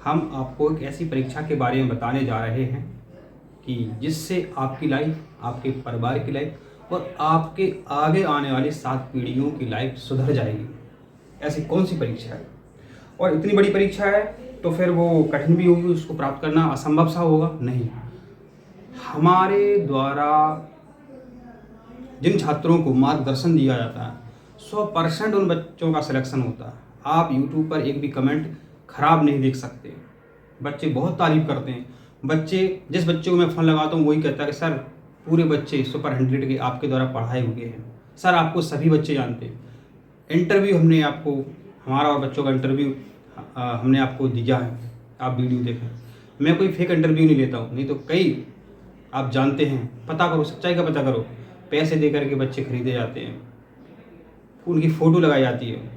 हम आपको एक ऐसी परीक्षा के बारे में बताने जा रहे हैं कि जिससे आपकी लाइफ, आपके परिवार की लाइफ और आपके आगे आने वाली 7 पीढ़ियों की लाइफ सुधर जाएगी। ऐसी कौन सी परीक्षा है? और इतनी बड़ी परीक्षा है तो फिर वो कठिन भी होगी, उसको प्राप्त करना असंभव सा होगा? नहीं। हमारे द्वारा जिन छात्रों को मार्गदर्शन दिया जाता है 100% उन बच्चों का सिलेक्शन होता है। आप यूट्यूब पर एक भी कमेंट खराब नहीं देख सकते। बच्चे बहुत तारीफ करते हैं। जिस बच्चे को मैं फ़ोन लगाता हूँ वही कहता है कि सर पूरे बच्चे सुपर 100 के आपके द्वारा पढ़ाए हुए हैं। सर आपको सभी बच्चे जानते हैं। इंटरव्यू हमने आपको, हमारा और बच्चों का इंटरव्यू हमने आपको दिया है, आप वीडियो देखें। मैं कोई फेक इंटरव्यू नहीं लेता हूँ, नहीं तो कई आप जानते हैं। पता करो, सच्चाई का पता करो। पैसे दे करके बच्चे खरीदे जाते हैं, उनकी फ़ोटो लगाई जाती है,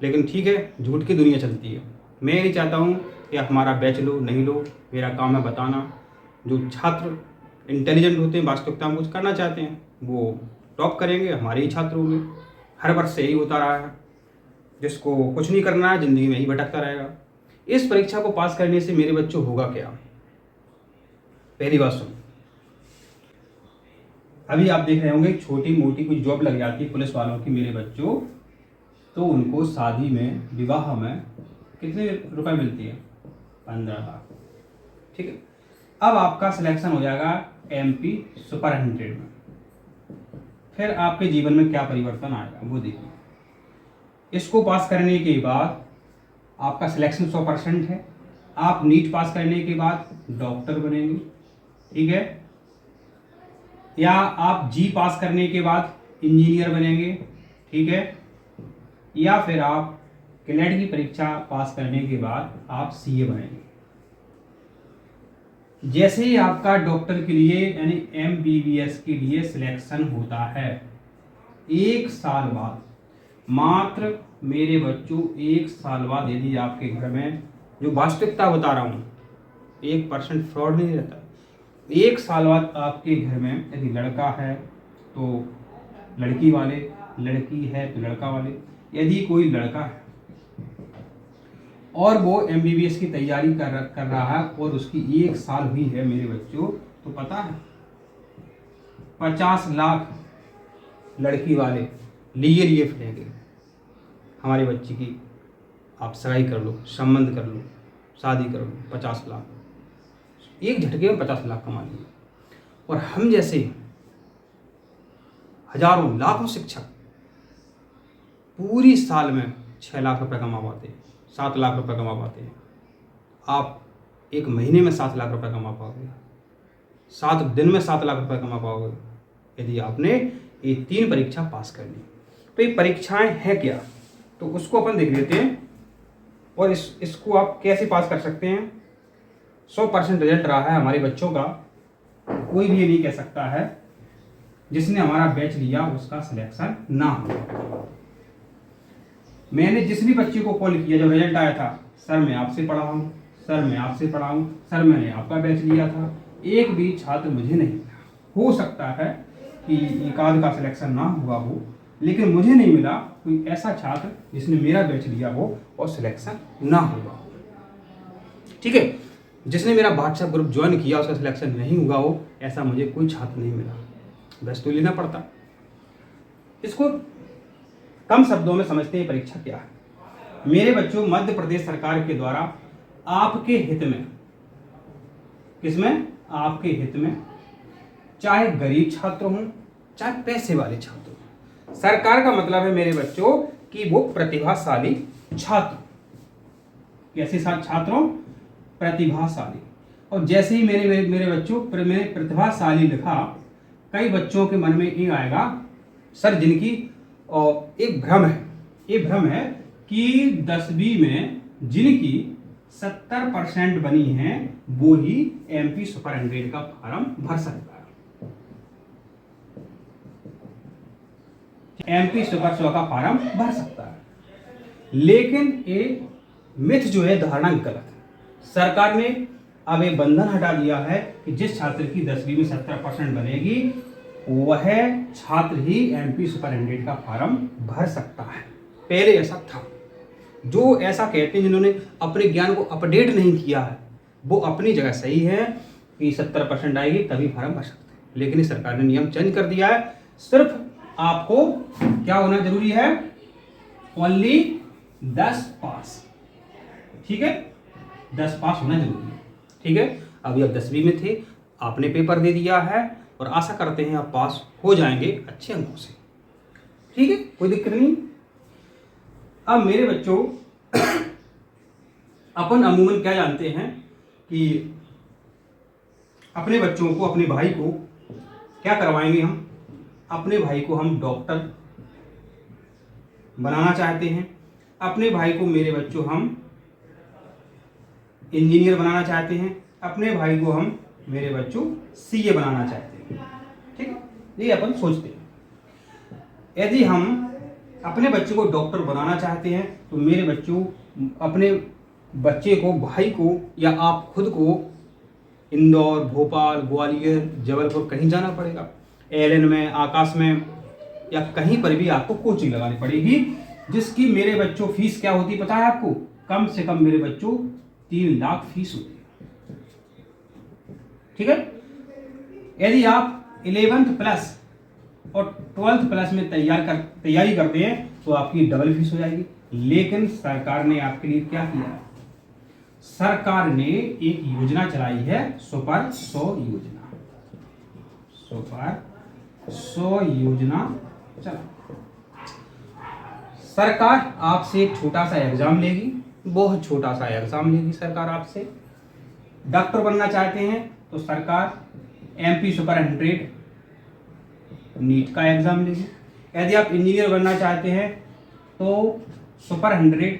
लेकिन ठीक है, झूठ की दुनिया चलती है। मैं नहीं चाहता हूँ कि आप हमारा बैच लो, नहीं लो, मेरा काम है बताना। जो छात्र इंटेलिजेंट होते हैं, वास्तविकता में कुछ करना चाहते हैं, वो टॉप करेंगे, हमारे ही छात्र होंगे। हर वर्ष से यही होता रहा है। जिसको कुछ नहीं करना है, ज़िंदगी में ही भटकता रहेगा। इस परीक्षा को पास करने से मेरे बच्चों होगा क्या? पहली बात सुन, अभी आप देख रहे होंगे छोटी मोटी कुछ जॉब लग जाती है पुलिस वालों की मेरे बच्चों, तो उनको शादी में, विवाह में कितने रुपए मिलती है? 15 लाख। ठीक है, अब आपका सिलेक्शन हो जाएगा MP सुपर 100 में। फिर आपके जीवन में क्या परिवर्तन आएगा वो देखिए। इसको पास करने के बाद आपका सिलेक्शन 100% है। आप नीट पास करने के बाद डॉक्टर बनेंगे, ठीक है, या आप जी पास करने के बाद इंजीनियर बनेंगे, ठीक है, या फिर आप क्लेट की परीक्षा पास करने के बाद आप CA बनेंगे। जैसे ही आपका डॉक्टर के लिए यानी MBBS के लिए सिलेक्शन होता है, 1 साल बाद, मात्र मेरे बच्चों 1 साल बाद, यदि आपके घर में, जो वास्तविकता बता रहा हूँ, 1% फ्रॉड नहीं रहता, 1 साल बाद आपके घर में यदि लड़का है तो लड़की वाले, लड़की है तो लड़का वाले, यदि कोई लड़का है और वो MBBS की तैयारी कर रहा है और उसकी 1 साल हुई है मेरे बच्चों, तो पता है 50 लाख लड़की वाले लिए फिरेंगे। हमारे बच्चे की आप सगाई कर लो, संबंध कर लो, शादी कर लो, 50 लाख, एक झटके में 50 लाख कमा लिए। और हम जैसे हजारों लाखों शिक्षक पूरी साल में 6 लाख रुपए कमा पाते हैं, 7 लाख रुपए कमा पाते हैं। आप एक महीने में 7 लाख रुपए कमा पाओगे, 7 दिन में 7 लाख रुपए कमा पाओगे यदि आपने ये 3 परीक्षा पास कर ली। तो ये परीक्षाएं हैं क्या, तो उसको अपन देख लेते हैं। और इसको आप कैसे पास कर सकते हैं। 100% रिजल्ट रहा है हमारे बच्चों का, कोई भी ये नहीं कह सकता है जिसने हमारा बैच लिया उसका सिलेक्शन ना हो। मैंने जिस भी बच्चे को कॉल किया, जब रिजल्ट आया था, सर मैं आपसे पढ़ा हूँ, सर मैं आपसे पढ़ा हूँ, सर मैंने आपका बैच लिया था, एक भी छात्र मुझे नहीं मिला। हो सकता है कि एक आध का सिलेक्शन ना हुआ हो, लेकिन मुझे नहीं मिला कोई ऐसा छात्र जिसने मेरा बैच लिया हो और सिलेक्शन ना हुआ हो। ठीक है, जिसने मेरा व्हाट्सएप ग्रुप ज्वाइन किया उसका सिलेक्शन नहीं हुआ हो, ऐसा मुझे कोई छात्र नहीं मिला। बैच तो लेना पड़ता। इसको कम शब्दों में समझते हैं परीक्षा क्या है। मेरे बच्चों, मध्य प्रदेश सरकार के द्वारा आपके हित में, किसमें? आपके हित में, चाहे गरीब छात्र हों चाहे पैसे वाले छात्र हों। सरकार का मतलब है मेरे बच्चों कि वो प्रतिभाशाली छात्र। कैसे छात्रों? प्रतिभाशाली। और जैसे ही मेरे बच्चों मैंने प्रतिभाशाली लिखा, कई बच्चों के मन में ये आएगा, सर जिनकी एक भ्रम है, ये भ्रम है कि 10वीं में जिनकी 70% बनी है वो ही MP सुपर 100 का फॉर्म भर सकता है, MP सुपर 100 का फॉर्म भर सकता है। लेकिन ये मिथ जो है, धारणा गलत है। सरकार ने अब ये बंधन हटा दिया है कि जिस छात्र की 10वीं में 70% बनेगी वह छात्र ही MP सुपर 100 का फॉर्म भर सकता है। पहले ऐसा था, जो ऐसा कहते हैं जिन्होंने अपने ज्ञान को अपडेट नहीं किया है, वो अपनी जगह सही है कि 70% आएगी तभी फॉर्म भर सकते हैं, लेकिन इस सरकार ने नियम चेंज कर दिया है। सिर्फ आपको क्या होना जरूरी है, ओनली 10 पास, ठीक है, 10 पास होना जरूरी है, ठीक है। अभी आप 10वीं में थे, आपने पेपर दे दिया है और आशा करते हैं आप पास हो जाएंगे अच्छे अंकों से, ठीक है, कोई दिक्कत नहीं। अब मेरे बच्चों अपन अमूमन क्या जानते हैं कि अपने बच्चों को, अपने भाई को क्या करवाएंगे हम, अपने भाई को हम डॉक्टर बनाना चाहते हैं, अपने भाई को मेरे बच्चों हम इंजीनियर बनाना चाहते हैं, अपने भाई को हम मेरे बच्चों सीए बनाना चाहते हैं, ठीक है, ये अपन सोचते हैं। यदि हम अपने बच्चे को डॉक्टर बनाना चाहते हैं तो मेरे बच्चों, अपने बच्चे को, भाई को या आप खुद को इंदौर, भोपाल, ग्वालियर, जबलपुर कहीं जाना पड़ेगा, एएलएन में, आकाश में या कहीं पर भी आपको कोचिंग लगानी पड़ेगी, जिसकी मेरे बच्चों फीस क्या होती है पता है आपको, कम से कम मेरे बच्चों 3 लाख फीस होती है, ठीक है। यदि आप 11th प्लस और 12th प्लस में तैयारी करते हैं तो आपकी डबल फीस हो जाएगी। लेकिन सरकार ने आपके लिए क्या किया, सरकार ने एक योजना चलाई है, सुपर 100 योजना, सुपर 100 योजना चला। सरकार आपसे एक छोटा सा एग्जाम लेगी, बहुत छोटा सा एग्जाम लेगी सरकार आपसे। डॉक्टर बनना चाहते हैं तो सरकार MP सुपर 100 नीट का एग्जाम लेगी। यदि आप इंजीनियर बनना चाहते हैं तो सुपर 100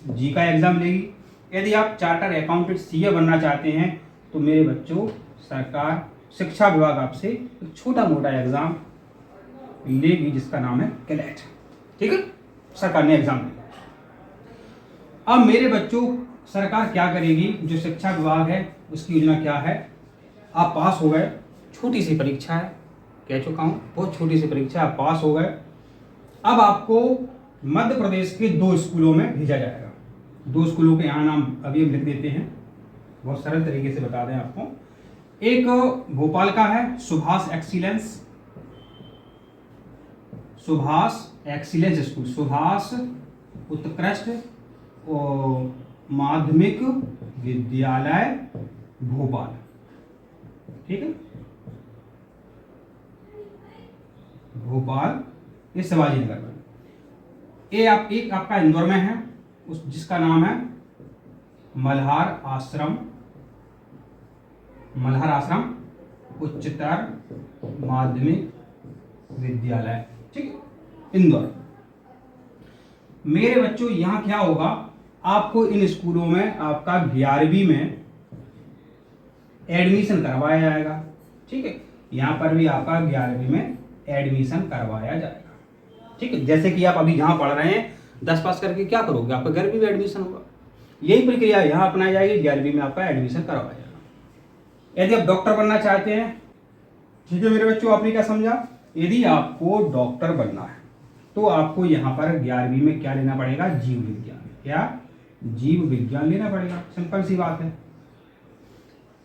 जी का एग्जाम लेगी। यदि आप चार्टर अकाउंटेंट CA बनना चाहते हैं तो मेरे बच्चों, सरकार, शिक्षा विभाग आपसे एक छोटा मोटा एग्जाम लेगी जिसका नाम है कैलेट, ठीक है, सरकार ने एग्जाम लिया। अब मेरे बच्चों, सरकार क्या करेगी, जो शिक्षा विभाग है उसकी योजना क्या है, आप पास हो गए, छोटी सी परीक्षा है, कह चुका हूं, बहुत छोटी सी परीक्षा, आप पास हो गए। अब आपको मध्य प्रदेश के 2 स्कूलों में भेजा जाएगा। 2 स्कूलों के यहाँ नाम अभी हम लिख देते हैं, बहुत सरल तरीके से बता दें आपको। एक भोपाल का है सुभाष एक्सीलेंस स्कूल, सुभाष उत्कृष्ट माध्यमिक विद्यालय भोपाल, ठीक है, भोपाल, ये शिवाजी नगर में। ये एक आपका इंदौर में है, उस जिसका नाम है मल्हार आश्रम उच्चतर माध्यमिक विद्यालय, ठीक है, इंदौर। मेरे बच्चों, यहाँ क्या होगा, आपको इन स्कूलों में आपका 11वीं में एडमिशन करवाया जाएगा, ठीक है, यहाँ पर भी आपका 11वीं में एडमिशन करवाया जाएगा, ठीक है। जैसे कि आप अभी जहाँ पढ़ रहे हैं 10 पास करके क्या करोगे, आपका 11वीं में एडमिशन होगा, यही प्रक्रिया यहाँ अपनाई जाएगी, 11वीं में आपका एडमिशन करवाया जाएगा। यदि आप डॉक्टर बनना चाहते हैं, ठीक है मेरे बच्चों, आपने क्या समझा, यदि आपको डॉक्टर बनना है तो आपको यहाँ पर 11वीं में क्या लेना पड़ेगा, जीव विज्ञान, क्या, जीव विज्ञान लेना पड़ेगा, सिंपल सी बात है।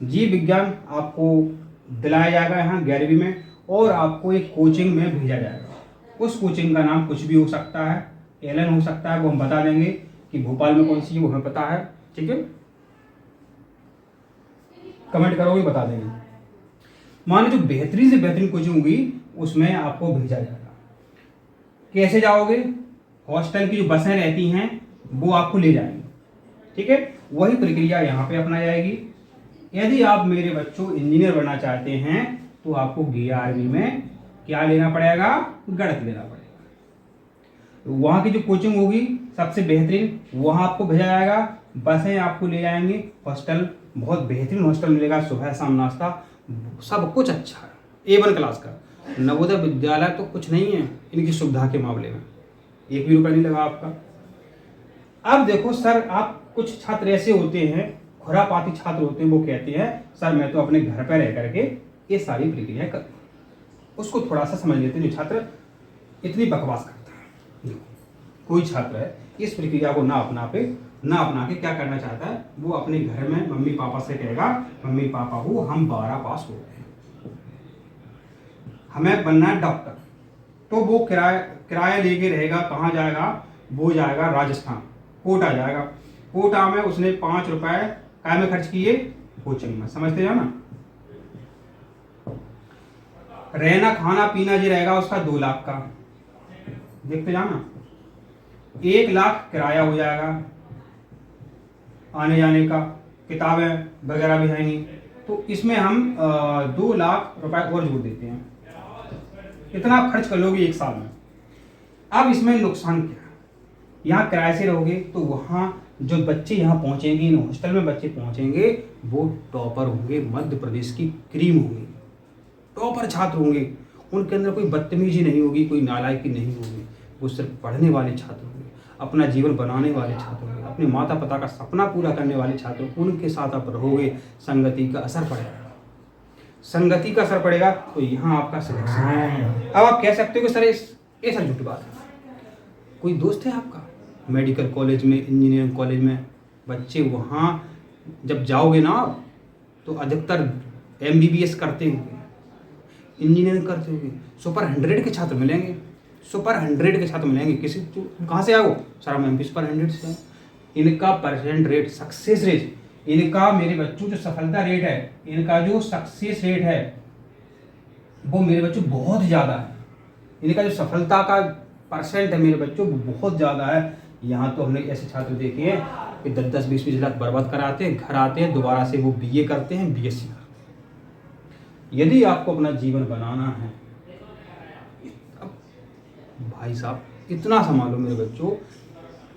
जीव विज्ञान आपको दिलाया जाएगा यहाँ 11वीं में, और आपको एक कोचिंग में भेजा जाएगा। उस कोचिंग का नाम कुछ भी हो सकता है, एएलएन हो सकता है, वो हम बता देंगे कि भोपाल में कौन सी है, वो हमें पता है, ठीक है, कमेंट करोगे बता देंगे। मान लो जो बेहतरीन से बेहतरीन कोचिंग होगी उसमें आपको भेजा जाएगा। कैसे जाओगे, हॉस्टल की जो बसें रहती हैं वो आपको ले जाएंगे, ठीक है, वही प्रक्रिया यहाँ पे अपनाई जाएगी। यदि आप मेरे बच्चों इंजीनियर बनना चाहते हैं तो आपको 11वीं में क्या लेना पड़ेगा, गणित लेना पड़ेगा। वहाँ की जो कोचिंग होगी सबसे बेहतरीन, वहाँ आपको भेजा जाएगा, बसें आपको ले जाएंगे, हॉस्टल बहुत बेहतरीन हॉस्टल मिलेगा, सुबह शाम नाश्ता, सब कुछ अच्छा है, A1 क्लास का। नवोदय विद्यालय तो कुछ नहीं है इनकी सुविधा के मामले में, 1 भी रुपया नहीं लगा आपका। अब देखो सर, आप कुछ छात्र ऐसे होते हैं, खुरापाती छात्र होते हैं, वो कहते हैं सर मैं तो अपने घर पर रह करके ये सारी प्रक्रिया कर, उसको थोड़ा सा समझ लेते हैं। जो छात्र इतनी बकवास करता है, कोई छात्र है इस प्रक्रिया को ना अपना के क्या करना चाहता है, वो अपने घर में मम्मी पापा से कहेगा, मम्मी पापा हो हम 12 पास हो गए, हमें बनना है डॉक्टर। तो वो किराया लेके रहेगा, कहाँ जाएगा, वो जाएगा राजस्थान, कोटा जाएगा। कोटा में उसने 5 रुपए काय में खर्च किए, कोचिंग में, समझते जाओ ना। रहना खाना पीना जो रहेगा उसका 2 लाख का, देखते जाना, 1 लाख किराया हो जाएगा, आने जाने का, किताबें वगैरह भी आएंगी। तो इसमें हम 2 लाख रुपए और जोड़ देते हैं, इतना खर्च कर लोगे 1 साल में। अब इसमें नुकसान क्या है, यहाँ किराए से रहोगे तो वहाँ जो बच्चे यहाँ पहुँचेंगे, इन हॉस्टल में बच्चे पहुँचेंगे, वो टॉपर होंगे, मध्य प्रदेश की क्रीम होंगे, टॉपर छात्र होंगे। उनके अंदर कोई बदतमीजी नहीं होगी, कोई नालायकी नहीं होगी, वो सिर्फ पढ़ने वाले छात्र होंगे, अपना जीवन बनाने वाले छात्र होंगे, अपने माता पिता का सपना पूरा करने वाले छात्र। उनके साथ आप रहोगे, संगति का असर पड़ेगा, संगति का असर पड़ेगा, तो यहाँ आपका सिलेक्शन है। अब आप कह सकते हो कि सर ये सर झूठी बात है, कोई दोस्त है आपका मेडिकल कॉलेज में, इंजीनियरिंग कॉलेज में, बच्चे वहाँ जब जाओगे ना तो अधिकतर MBBS करते होंगे, इंजीनियरिंग करते होंगे, सुपर 100 के छात्र मिलेंगे, सुपर 100 के छात्र मिलेंगे। किसी कहाँ से आओ, सर हम MP सुपर 100 से। इनका परसेंट रेट, सक्सेस रेट, इनका मेरे बच्चों जो सफलता रेट है, इनका जो सक्सेस रेट है वो मेरे बच्चों बहुत ज़्यादा है। इनका जो सफलता का परसेंट है मेरे बच्चों वो बहुत ज़्यादा है। यहाँ तो हमने ऐसे छात्र देखे हैं कि 10-10, 20-20 लाख बर्बाद कराते हैं, घर आते हैं, दोबारा से वो BA करते हैं, BSc करते हैं। यदि आपको अपना जीवन बनाना है, भाई साहब इतना संभालो मेरे बच्चों,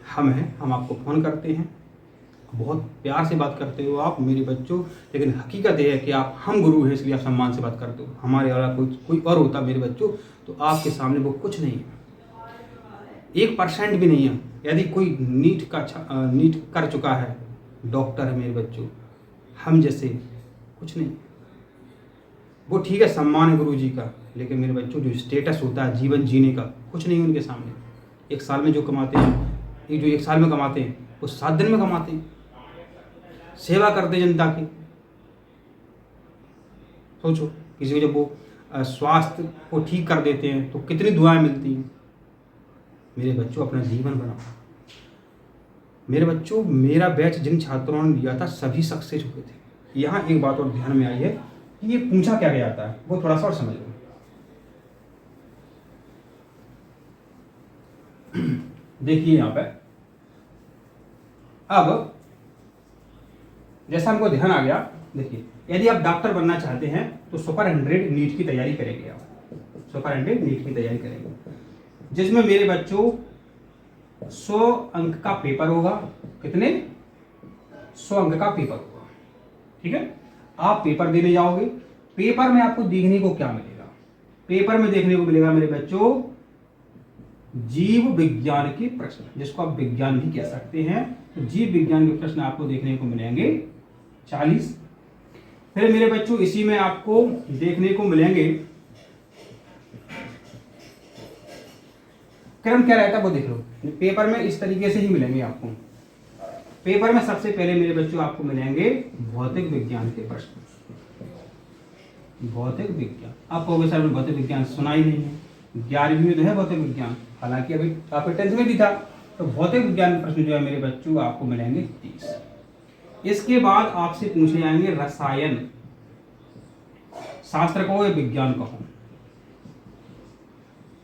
हम आपको फ़ोन करते हैं, बहुत प्यार से बात करते हो आप मेरे बच्चों, लेकिन हकीकत ये है कि हम गुरु हैं, इसलिए आप सम्मान से बात करते हो। हमारे वाला कोई और होता मेरे बच्चों तो आपके सामने वो कुछ नहीं है, 1% भी नहीं है। यदि कोई नीट कर चुका है, डॉक्टर है मेरे बच्चों, हम जैसे कुछ नहीं। वो ठीक है, सम्मान है गुरु जी का, लेकिन मेरे बच्चों जो स्टेटस होता है जीवन जीने का, कुछ नहीं उनके सामने। 1 साल में जो कमाते हैं, ये जो 1 साल में कमाते हैं वो 7 दिन में कमाते हैं, सेवा करते जनता की। सोचो किसी को जब वो स्वास्थ्य को ठीक कर देते हैं तो कितनी दुआएं मिलती हैं। मेरे बच्चों अपना जीवन बनाओ। मेरे बच्चों मेरा बैच जिन छात्रों ने लिया था सभी सक्सेस हुए थे। यहाँ एक बात और ध्यान में आई है कि ये पूछा क्या गया था, वो थोड़ा सा और समझ लो। देखिए यहाँ पे अब जैसा हमको ध्यान आ गया, देखिए यदि आप डॉक्टर बनना चाहते हैं तो सुपर 100 नीट की तैयारी करेंगे, आप सुपर 100 नीट की तैयारी करेंगे, जिसमें मेरे बच्चों 100 अंक का पेपर होगा। कितने? 100 अंक का पेपर होगा, ठीक है। आप पेपर देने जाओगे, पेपर में आपको देखने को क्या मिलेगा? पेपर में देखने को मिलेगा मेरे बच्चों जीव विज्ञान के प्रश्न, जिसको आप विज्ञान भी कह सकते हैं। तो जीव विज्ञान के प्रश्न आपको देखने को मिलेंगे 40। फिर मेरे बच्चों इसी में आपको देखने को मिलेंगे, क्रम क्या रहता है वो देख लो। पेपर में इस तरीके से ही मिलेंगे आपको। पेपर में सबसे पहले मेरे बच्चों आपको मिलेंगे भौतिक विज्ञान के प्रश्न। भौतिक विज्ञान, आप कहोगे सर भौतिक विज्ञान सुना ही नहीं है, 11वीं में तो है भौतिक विज्ञान, हालांकि अभी आपके 10th में भी था। तो भौतिक विज्ञान प्रश्न जो है मेरे बच्चों आपको मिलेंगे 30। इसके बाद आपसे पूछे जाएंगे रसायन शास्त्र कहो या विज्ञान कहो,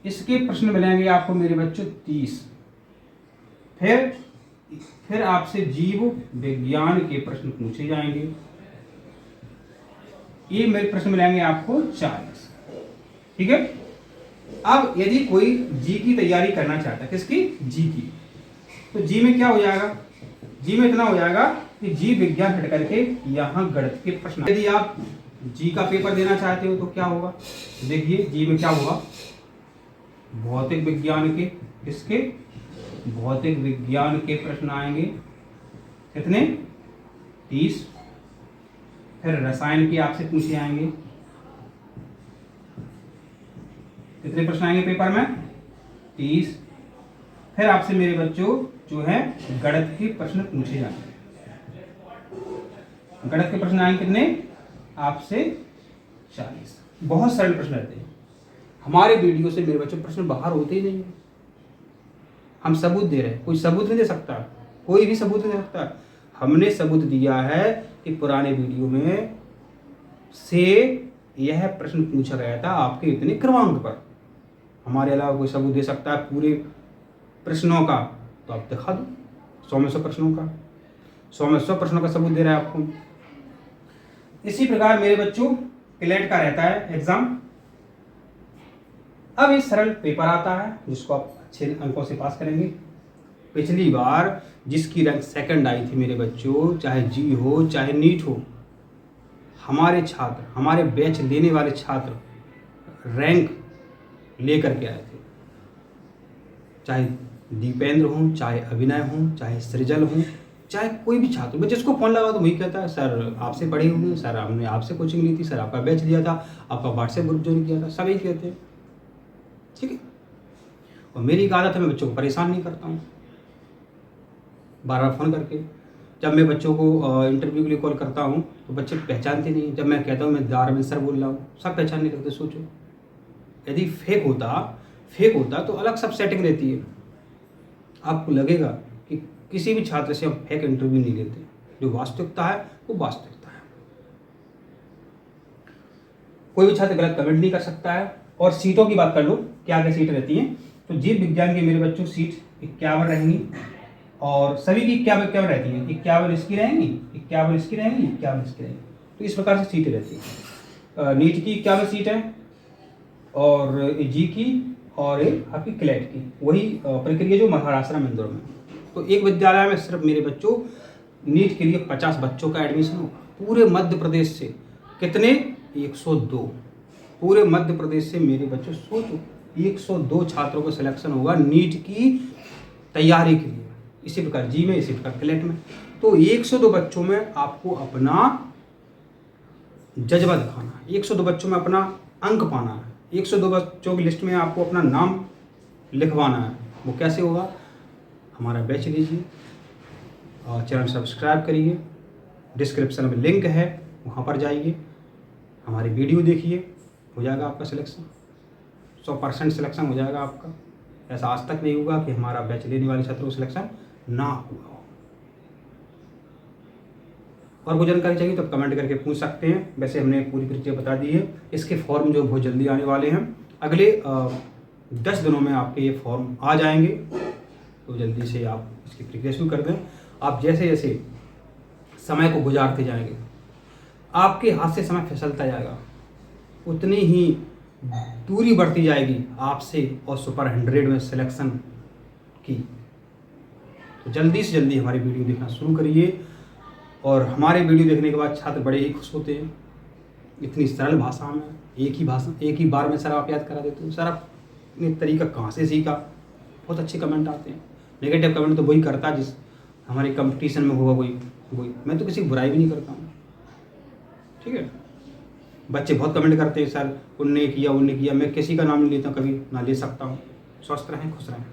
इसके प्रश्न मिलेंगे आपको मेरे बच्चों 30। फिर आपसे जीव विज्ञान के प्रश्न पूछे जाएंगे, ये मेरे प्रश्न मिलेंगे आपको 40, ठीक है। अब यदि कोई जी की तैयारी करना चाहता है, किसकी? जी की, तो जी में क्या हो जाएगा? जी में इतना हो जाएगा कि जीव विज्ञान हट करके यहाँ गणित के प्रश्न। यदि आप जी का पेपर देना चाहते हो तो क्या होगा? देखिए जी में क्या होगा, भौतिक विज्ञान के, किसके? भौतिक विज्ञान के प्रश्न आएंगे, कितने? 30। फिर रसायन के आपसे पूछे आएंगे, कितने प्रश्न आएंगे पेपर में? 30। फिर आपसे मेरे बच्चों जो है गणित के प्रश्न पूछे जाएंगे। गणित के प्रश्न आएंगे कितने आपसे 40। बहुत सरल प्रश्न रहते हैं। हमारे वीडियो से मेरे बच्चों प्रश्न बाहर होते ही नहीं है। हम सबूत दे रहे हैं, कोई सबूत नहीं दे सकता, कोई भी सबूत नहीं दे सकता। हमने सबूत दिया है कि पुराने वीडियो में से यह प्रश्न पूछा गया था आपके इतने क्रमांक पर। हमारे अलावा कोई सबूत दे सकता है पूरे प्रश्नों का, तो आप दिखा दो 100 में 100 प्रश्नों का, 100 में 100 प्रश्नों का सबूत दे रहा है आपको। इसी प्रकार मेरे बच्चों क्लेट का रहता है एग्जाम। अब एक सरल पेपर आता है जिसको आप अच्छे अंकों से पास करेंगे। पिछली बार जिसकी रैंक सेकंड आई थी मेरे बच्चों, चाहे जी हो चाहे नीट हो, हमारे छात्र, हमारे बैच लेने वाले छात्र रैंक लेकर के आए थे। चाहे दीपेंद्र हो, चाहे अभिनय हो, चाहे सृजल हो, चाहे कोई भी छात्र, मैं जिसको फोन लगा तो वही कहता है सर आपसे पढ़े हुए, सर हमने आपसे कोचिंग ली थी, सर आपका बैच लिया था, आपका व्हाट्सएप ग्रुप ज्वाइन किया था, सभी कहते हैं। ठीक है, और मेरी एक आदत है, मैं बच्चों को परेशान नहीं करता हूँ बार बार फ़ोन करके। जब मैं बच्चों को इंटरव्यू के लिए कॉल करता हूँ तो बच्चे पहचानते नहीं। जब मैं कहता हूँ मैं दारविंद सर बोल रहा हूँ, सब पहचान नहीं करते। सोचो यदि फेक होता तो अलग सब सेटिंग रहती है। आपको लगेगा कि किसी भी छात्र से हम फेक इंटरव्यू नहीं लेते, जो वास्तविकता है वो वास्तविकता है। कोई भी छात्र गलत कमेंट नहीं कर सकता है। और सीटों की बात कर लो, क्या क्या सीट रहती हैं, तो जीव विज्ञान की मेरे बच्चों सीट 51 रहेंगी और सभी की 51 रहती हैं। 51 इसकी रहेंगी, 51 इसकी रहेंगी, 51 इसकी रहेंगी। तो इस प्रकार से सीटें रहती हैं। नीट की 51 सीट है और जी की और एक आपकी क्लेट की, वही प्रक्रिया जो महाराष्ट्र में इंदौर में। तो एक विद्यालय में सिर्फ मेरे बच्चों नीट के लिए 50 बच्चों का एडमिशन होगा। पूरे मध्य प्रदेश से कितने 102, पूरे मध्य प्रदेश से मेरे बच्चों सोचो 102 छात्रों को सिलेक्शन होगा नीट की तैयारी के लिए। इसी प्रकार जी में, इसी प्रकार क्लेट में। तो 102 बच्चों में आपको अपना जज्बा दिखाना है, 102 बच्चों में अपना अंक पाना है, 102 बच्चों की लिस्ट में आपको अपना नाम लिखवाना है। वो कैसे होगा, हमारा बैच लीजिए और चैनल सब्सक्राइब करिए, डिस्क्रिप्शन में लिंक है वहाँ पर जाइए, हमारी वीडियो देखिए, हो जाएगा आपका सिलेक्शन। 100% सिलेक्शन हो जाएगा आपका। ऐसा आज तक नहीं होगा कि हमारा बैच लेने वाले छात्रों को सिलेक्शन ना हुआ हो। और कोई जानकारी चाहिए तो आप कमेंट करके पूछ सकते हैं। वैसे हमने पूरी प्रक्रिया बता दी है। इसके फॉर्म जो बहुत जल्दी आने वाले हैं, अगले 10 दिनों में आपके ये फॉर्म आ जाएंगे। तो जल्दी से आप इसकी प्रक्रिया शुरू कर दें। आप जैसे जैसे समय को गुजारते जाएंगे, आपके हाथ से समय फिसलता जाएगा, उतनी ही दूरी बढ़ती जाएगी आपसे और सुपर 100 में सिलेक्शन की। तो जल्दी से जल्दी हमारी वीडियो देखना शुरू करिए। और हमारे वीडियो देखने के बाद छात्र बड़े ही खुश होते हैं। इतनी सरल भाषा में एक ही बार में सर आप याद करा देते हो। सर आप इतने तरीका कहाँ से सीखा। बहुत अच्छे कमेंट आते हैं। नेगेटिव कमेंट तो वही करता जिस हमारे कंपटीशन में होगा वही। मैं तो किसी की बुराई भी नहीं करता हूँ। ठीक है, बच्चे बहुत कमेंट करते हैं सर उनने किया। मैं किसी का नाम नहीं लेता, कभी ना ले सकता हूँ। स्वस्थ रहें, खुश रहें।